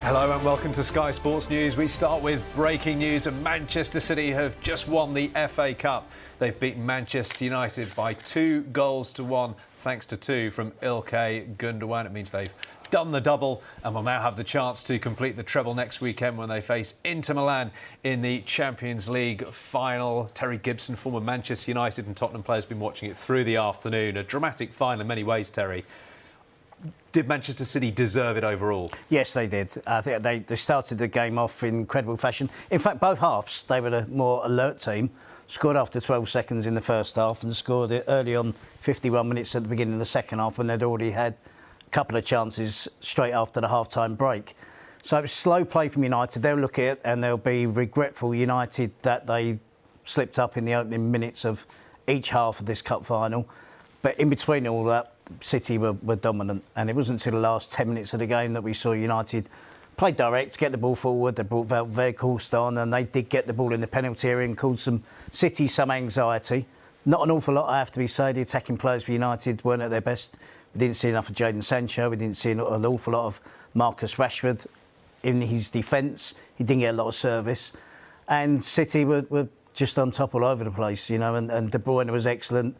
Hello and welcome to Sky Sports News. We start with breaking news and Manchester City have just won the FA Cup. They've beaten Manchester United by 2-1 thanks to 2 from Ilkay Gundogan. It means they've done the double and will now have the chance to complete the treble next weekend when they face Inter Milan in the Champions League final. Terry Gibson, former Manchester United and Tottenham player, has been watching it through the afternoon. A dramatic final in many ways, Terry. Did Manchester City deserve it overall? Yes, they did. I think they started the game off in incredible fashion. In fact, both halves, they were a more alert team. Scored after 12 seconds in the first half and scored it early on 51 minutes at the beginning of the second half when they'd already had a couple of chances straight after the half-time break. So it was slow play from United. They'll look at it and they'll be regretful, United, that they slipped up in the opening minutes of each half of this cup final. But in between all that, City were dominant, and it wasn't until the last 10 minutes of the game that we saw United play direct, get the ball forward. They brought Veghorst on, and they did get the ball in the penalty area and caused City some anxiety. Not an awful lot, I have to be said. The attacking players for United weren't at their best. We didn't see enough of Jadon Sancho. We didn't see an awful lot of Marcus Rashford in his defence. He didn't get a lot of service, and City were just on top all over the place, you know. And De Bruyne was excellent.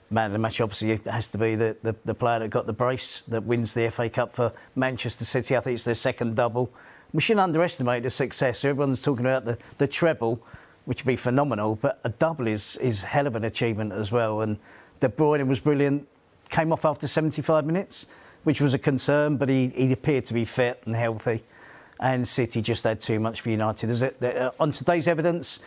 Man of the match obviously has to be the player that got the brace, that wins the FA Cup for Manchester City. I think it's their second double. We shouldn't underestimate the success. Everyone's talking about the treble, which would be phenomenal, but a double is hell of an achievement as well. And De Bruyne was brilliant. Came off after 75 minutes, which was a concern, but he appeared to be fit and healthy. And City just had too much for United. On today's evidence,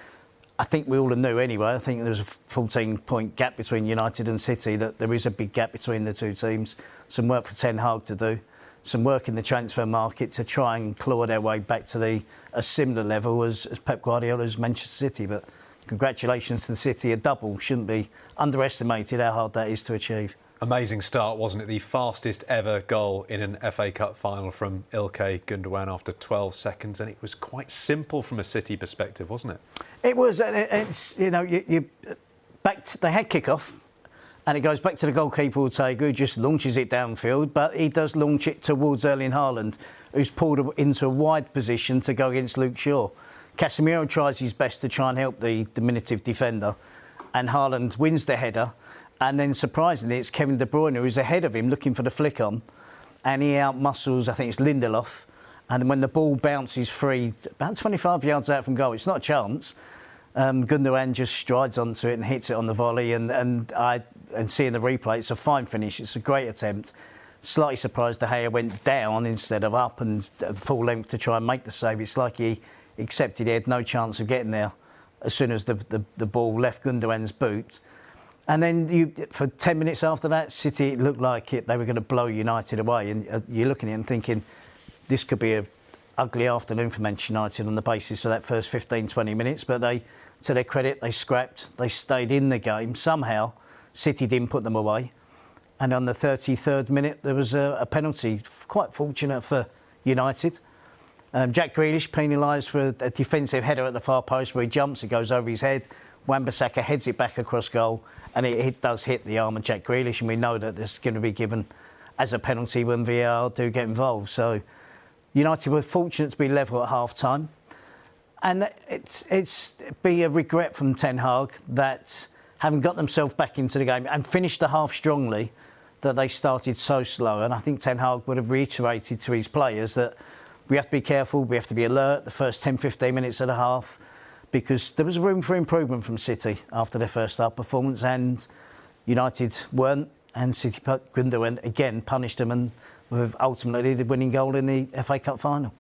I think we all knew anyway. I think there's a 14-point gap between United and City, that there is a big gap between the two teams. Some work for Ten Hag to do, some work in the transfer market to try and claw their way back to a similar level as Pep Guardiola's Manchester City. But congratulations to the City. A double shouldn't be underestimated how hard that is to achieve. Amazing start, wasn't it? The fastest ever goal in an FA Cup final from Ilkay Gundogan after 12 seconds, and it was quite simple from a City perspective, wasn't it? It was. It's, you know, they had kick-off, and it goes back to the goalkeeper, Ortega, who just launches it downfield, but he does launch it towards Erling Haaland, who's pulled into a wide position to go against Luke Shaw. Casemiro tries his best to try and help the diminutive defender, and Haaland wins the header. And then, surprisingly, it's Kevin De Bruyne who's ahead of him looking for the flick on. And he outmuscles, I think it's Lindelof. And when the ball bounces free, about 25 yards out from goal, it's not a chance. Gundogan just strides onto it and hits it on the volley. And seeing the replay, it's a fine finish. It's a great attempt. Slightly surprised De Gea went down instead of up and full length to try and make the save. It's like he accepted he had no chance of getting there as soon as the ball left Gundogan's boot. And then for 10 minutes after that, City, it looked like they were going to blow United away. And you're looking at it and thinking, this could be an ugly afternoon for Manchester United on the basis of that first 15, 20 minutes. But to their credit, they scrapped. They stayed in the game. Somehow, City didn't put them away. And on the 33rd minute, there was a penalty, quite fortunate for United. Jack Grealish penalised for a defensive header at the far post where he jumps, it goes over his head. Wan-Bissaka heads it back across goal, and it does hit the arm of Jack Grealish, and we know that this is going to be given as a penalty when VAR do get involved. So United were fortunate to be level at half-time, and it's be a regret from Ten Hag that, having got themselves back into the game and finished the half strongly, that they started so slow. And I think Ten Hag would have reiterated to his players that we have to be careful, we have to be alert the first 10, 15 minutes of the half, because there was room for improvement from City after their first half performance, and United weren't, and City Gundogan again punished them, and with ultimately the winning goal in the FA Cup final.